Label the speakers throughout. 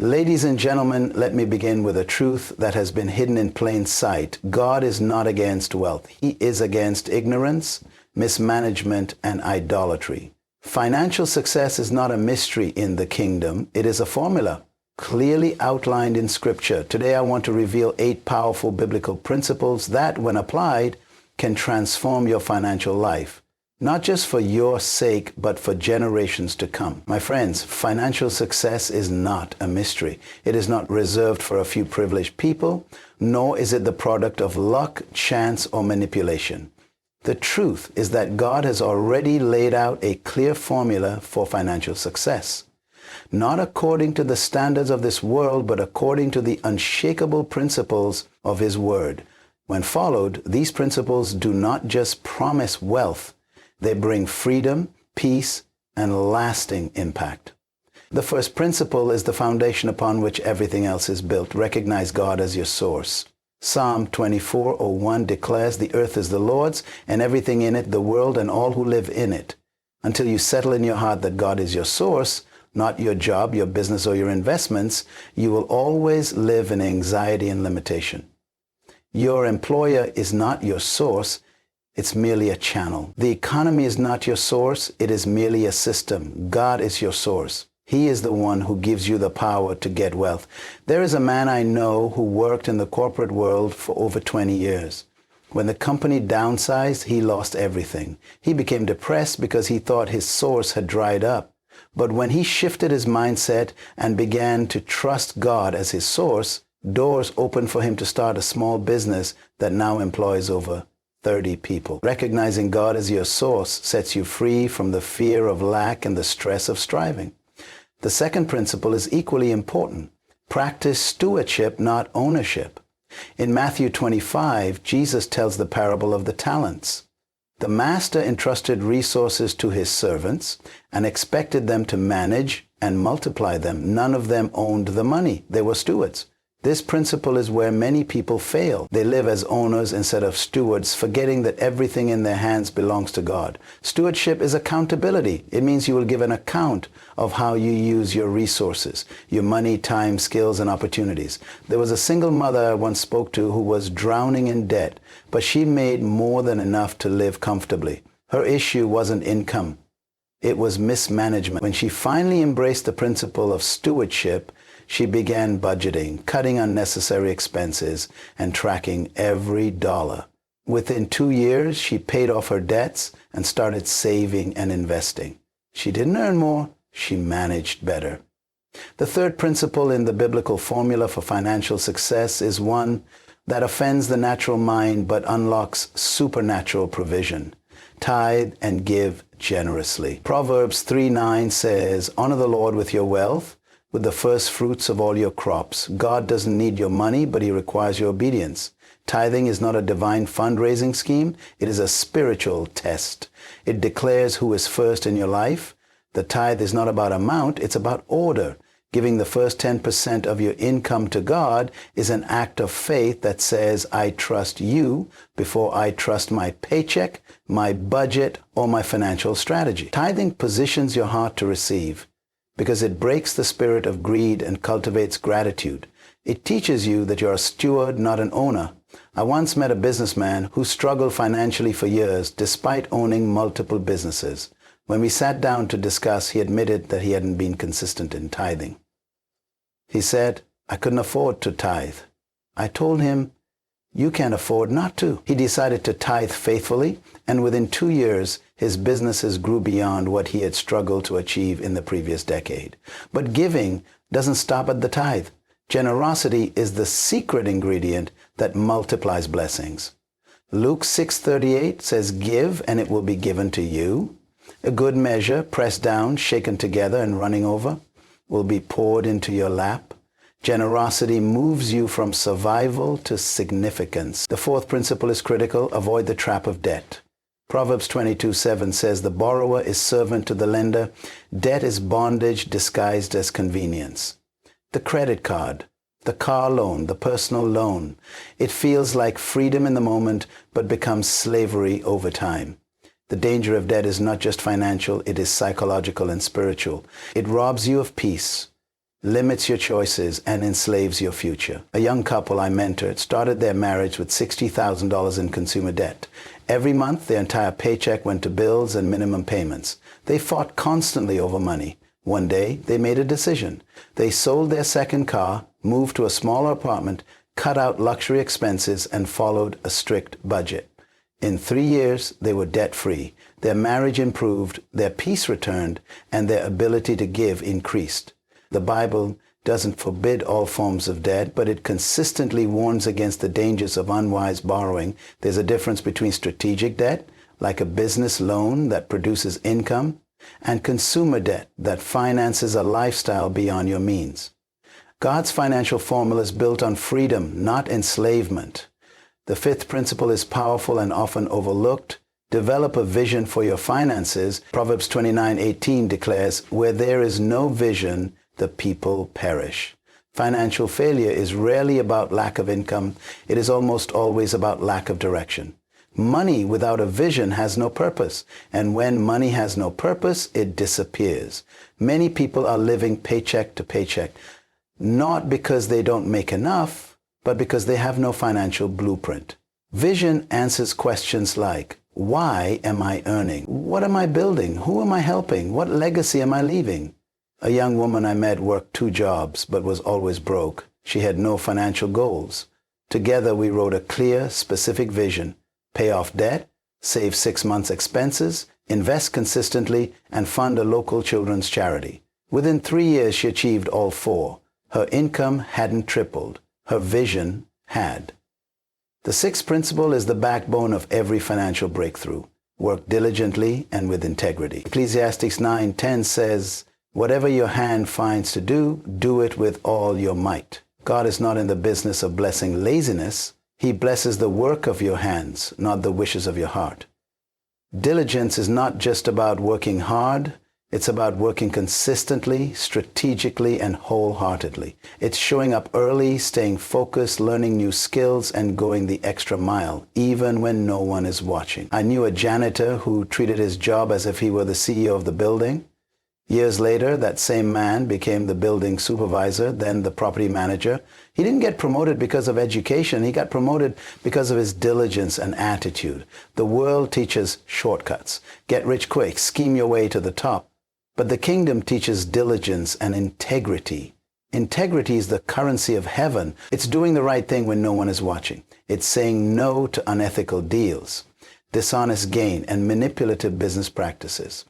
Speaker 1: Ladies and gentlemen, let me begin with a truth that has been hidden in plain sight. God is not against wealth. He is against ignorance, mismanagement, and idolatry. Financial success is not a mystery in the kingdom. It is a formula clearly outlined in Scripture. Today I want to reveal 8 powerful biblical principles that, when applied, can transform your financial life. Not just for your sake, but for generations to come. My friends, financial success is not a mystery. It is not reserved for a few privileged people, nor is it the product of luck, chance, or manipulation. The truth is that God has already laid out a clear formula for financial success. Not according to the standards of this world, but according to the unshakable principles of His Word. When followed, these principles do not just promise wealth, they bring freedom, peace, and lasting impact. The first principle is the foundation upon which everything else is built. Recognize God as your source. Psalm 24:01 declares, "The earth is the Lord's, and everything in it, the world and all who live in it." Until you settle in your heart that God is your source, not your job, your business, or your investments, you will always live in anxiety and limitation. Your employer is not your source. It's merely a channel. The economy is not your source. It is merely a system. God is your source. He is the one who gives you the power to get wealth. There is a man I know who worked in the corporate world for over 20 years. When the company downsized, he lost everything. He became depressed because he thought his source had dried up. But when he shifted his mindset and began to trust God as his source, doors opened for him to start a small business that now employs over 30 people. Recognizing God as your source sets you free from the fear of lack and the stress of striving. The second principle is equally important. Practice stewardship, not ownership. In Matthew 25, Jesus tells the parable of the talents. The master entrusted resources to his servants and expected them to manage and multiply them. None of them owned the money. They were stewards. This principle is where many people fail. They live as owners instead of stewards, forgetting that everything in their hands belongs to God. Stewardship is accountability. It means you will give an account of how you use your resources, your money, time, skills, and opportunities. There was a single mother I once spoke to who was drowning in debt, but she made more than enough to live comfortably. Her issue wasn't income. It was mismanagement. When she finally embraced the principle of stewardship, she began budgeting, cutting unnecessary expenses, and tracking every dollar. Within 2 years, she paid off her debts and started saving and investing. She didn't earn more, she managed better. The third principle in the biblical formula for financial success is one that offends the natural mind but unlocks supernatural provision. Tithe and give generously. Proverbs 3:9 says, "Honor the Lord with your wealth, with the first fruits of all your crops." God doesn't need your money, but He requires your obedience. Tithing is not a divine fundraising scheme. It is a spiritual test. It declares who is first in your life. The tithe is not about amount, it's about order. Giving the first 10% of your income to God is an act of faith that says, I trust you before I trust my paycheck, my budget, or my financial strategy. Tithing positions your heart to receive, because it breaks the spirit of greed and cultivates gratitude. It teaches you that you're a steward, not an owner. I once met a businessman who struggled financially for years despite owning multiple businesses. When we sat down to discuss, he admitted that he hadn't been consistent in tithing. He said, "I couldn't afford to tithe." I told him, "You can't afford not to." He decided to tithe faithfully, and within 2 years, his businesses grew beyond what he had struggled to achieve in the previous decade. But giving doesn't stop at the tithe. Generosity is the secret ingredient that multiplies blessings. Luke 6:38 says, "Give, and it will be given to you. A good measure, pressed down, shaken together, and running over, will be poured into your lap." Generosity moves you from survival to significance. The fourth principle is critical. Avoid the trap of debt. Proverbs 22:7 says, "The borrower is servant to the lender. Debt is bondage disguised as convenience." The credit card, the car loan, the personal loan. It feels like freedom in the moment, but becomes slavery over time. The danger of debt is not just financial, it is psychological and spiritual. It robs you of peace. limits your choices, and enslaves your future. A young couple I mentored started their marriage with $60,000 in consumer debt. Every month, their entire paycheck went to bills and minimum payments. They fought constantly over money. One day, they made a decision. They sold their second car, moved to a smaller apartment, cut out luxury expenses, and followed a strict budget. In 3 years, they were debt-free. Their marriage improved, their peace returned, and their ability to give increased. The Bible doesn't forbid all forms of debt, but it consistently warns against the dangers of unwise borrowing. There's a difference between strategic debt, like a business loan that produces income, and consumer debt that finances a lifestyle beyond your means. God's financial formula is built on freedom, not enslavement. The fifth principle is powerful and often overlooked. Develop a vision for your finances. Proverbs 29:18 declares, "Where there is no vision, the people perish." Financial failure is rarely about lack of income. It is almost always about lack of direction. Money without a vision has no purpose, and when money has no purpose, it disappears. Many people are living paycheck to paycheck, not because they don't make enough, but because they have no financial blueprint. Vision answers questions like, why am I earning? What am I building? Who am I helping? What legacy am I leaving? A young woman I met worked 2 jobs, but was always broke. She had no financial goals. Together, we wrote a clear, specific vision: pay off debt, save 6 months' expenses, invest consistently, and fund a local children's charity. Within 3 years, she achieved all 4. Her income hadn't tripled. Her vision had. The sixth principle is the backbone of every financial breakthrough. Work diligently and with integrity. Ecclesiastes 9:10 says, "Whatever your hand finds to do, do it with all your might." God is not in the business of blessing laziness. He blesses the work of your hands, not the wishes of your heart. Diligence is not just about working hard. It's about working consistently, strategically, and wholeheartedly. It's showing up early, staying focused, learning new skills, and going the extra mile, even when no one is watching. I knew a janitor who treated his job as if he were the CEO of the building. Years later, that same man became the building supervisor, then the property manager. He didn't get promoted because of education. He got promoted because of his diligence and attitude. The world teaches shortcuts. Get rich quick, scheme your way to the top. But the kingdom teaches diligence and integrity. Integrity is the currency of heaven. It's doing the right thing when no one is watching. It's saying no to unethical deals, dishonest gain, and manipulative business practices.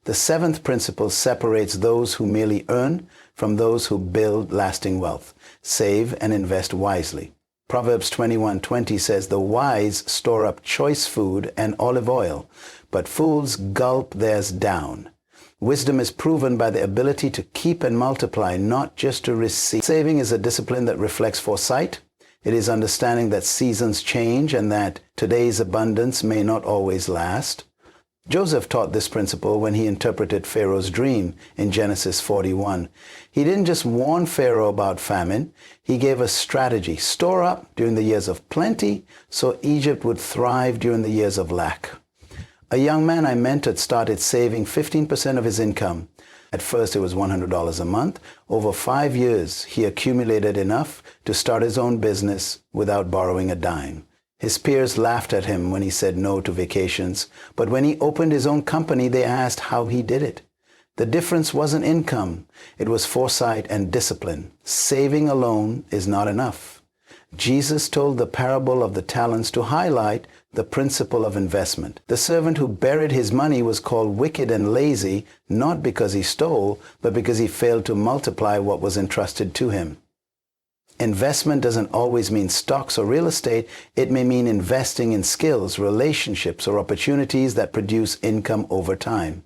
Speaker 1: The seventh principle separates those who merely earn from those who build lasting wealth. Save and invest wisely. Proverbs 21:20 says, "The wise store up choice food and olive oil, but fools gulp theirs down." Wisdom is proven by the ability to keep and multiply, not just to receive. Saving is a discipline that reflects foresight. It is understanding that seasons change and that today's abundance may not always last. Joseph taught this principle when he interpreted Pharaoh's dream in Genesis 41. He didn't just warn Pharaoh about famine. He gave a strategy: store up during the years of plenty so Egypt would thrive during the years of lack. A young man I mentored started saving 15% of his income. At first, it was $100 a month. Over 5 years, he accumulated enough to start his own business without borrowing a dime. His peers laughed at him when he said no to vacations, but when he opened his own company, they asked how he did it. The difference wasn't income. It was foresight and discipline. Saving alone is not enough. Jesus told the parable of the talents to highlight the principle of investment. The servant who buried his money was called wicked and lazy, not because he stole, but because he failed to multiply what was entrusted to him. Investment doesn't always mean stocks or real estate. It may mean investing in skills, relationships, or opportunities that produce income over time.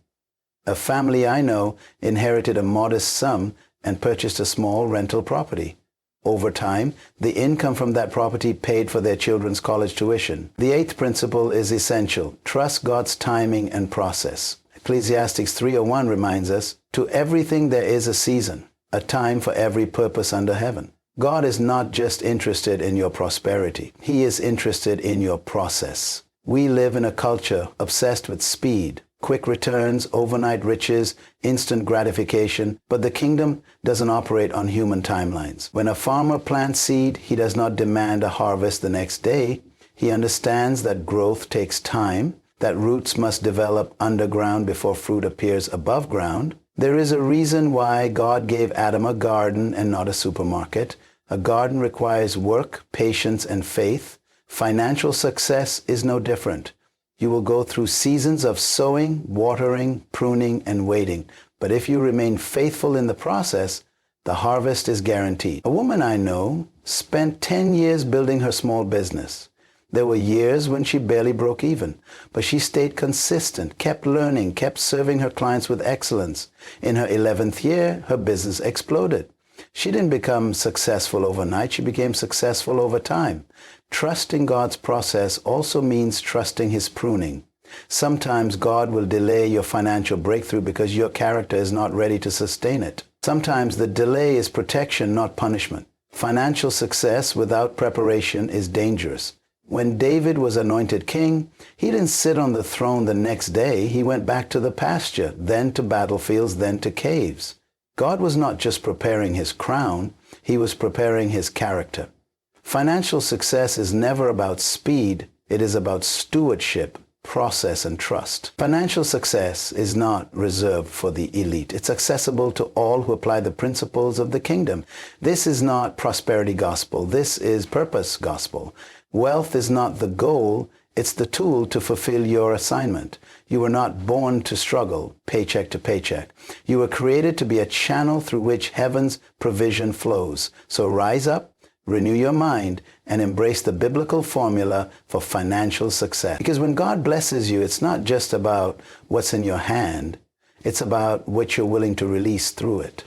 Speaker 1: A family I know inherited a modest sum and purchased a small rental property. Over time, the income from that property paid for their children's college tuition. The eighth principle is essential: trust God's timing and process. Ecclesiastes 3:01 reminds us, "To everything there is a season, a time for every purpose under heaven." God is not just interested in your prosperity. He is interested in your process. We live in a culture obsessed with speed, quick returns, overnight riches, instant gratification, but the kingdom doesn't operate on human timelines. When a farmer plants seed, he does not demand a harvest the next day. He understands that growth takes time, that roots must develop underground before fruit appears above ground. There is a reason why God gave Adam a garden and not a supermarket. A garden requires work, patience, and faith. Financial success is no different. You will go through seasons of sowing, watering, pruning, and waiting. But if you remain faithful in the process, the harvest is guaranteed. A woman I know spent 10 years building her small business. There were years when she barely broke even, but she stayed consistent, kept learning, kept serving her clients with excellence. In her 11th year, her business exploded. She didn't become successful overnight. She became successful over time. Trusting God's process also means trusting His pruning. Sometimes God will delay your financial breakthrough because your character is not ready to sustain it. Sometimes the delay is protection, not punishment. Financial success without preparation is dangerous. When David was anointed king, he didn't sit on the throne the next day. He went back to the pasture, then to battlefields, then to caves. God was not just preparing his crown, He was preparing his character. Financial success is never about speed. It is about stewardship, process, and trust. Financial success is not reserved for the elite. It's accessible to all who apply the principles of the kingdom. This is not prosperity gospel. This is purpose gospel. Wealth is not the goal. It's the tool to fulfill your assignment. You were not born to struggle paycheck to paycheck. You were created to be a channel through which heaven's provision flows. So rise up, renew your mind, and embrace the biblical formula for financial success. Because when God blesses you, it's not just about what's in your hand. It's about what you're willing to release through it.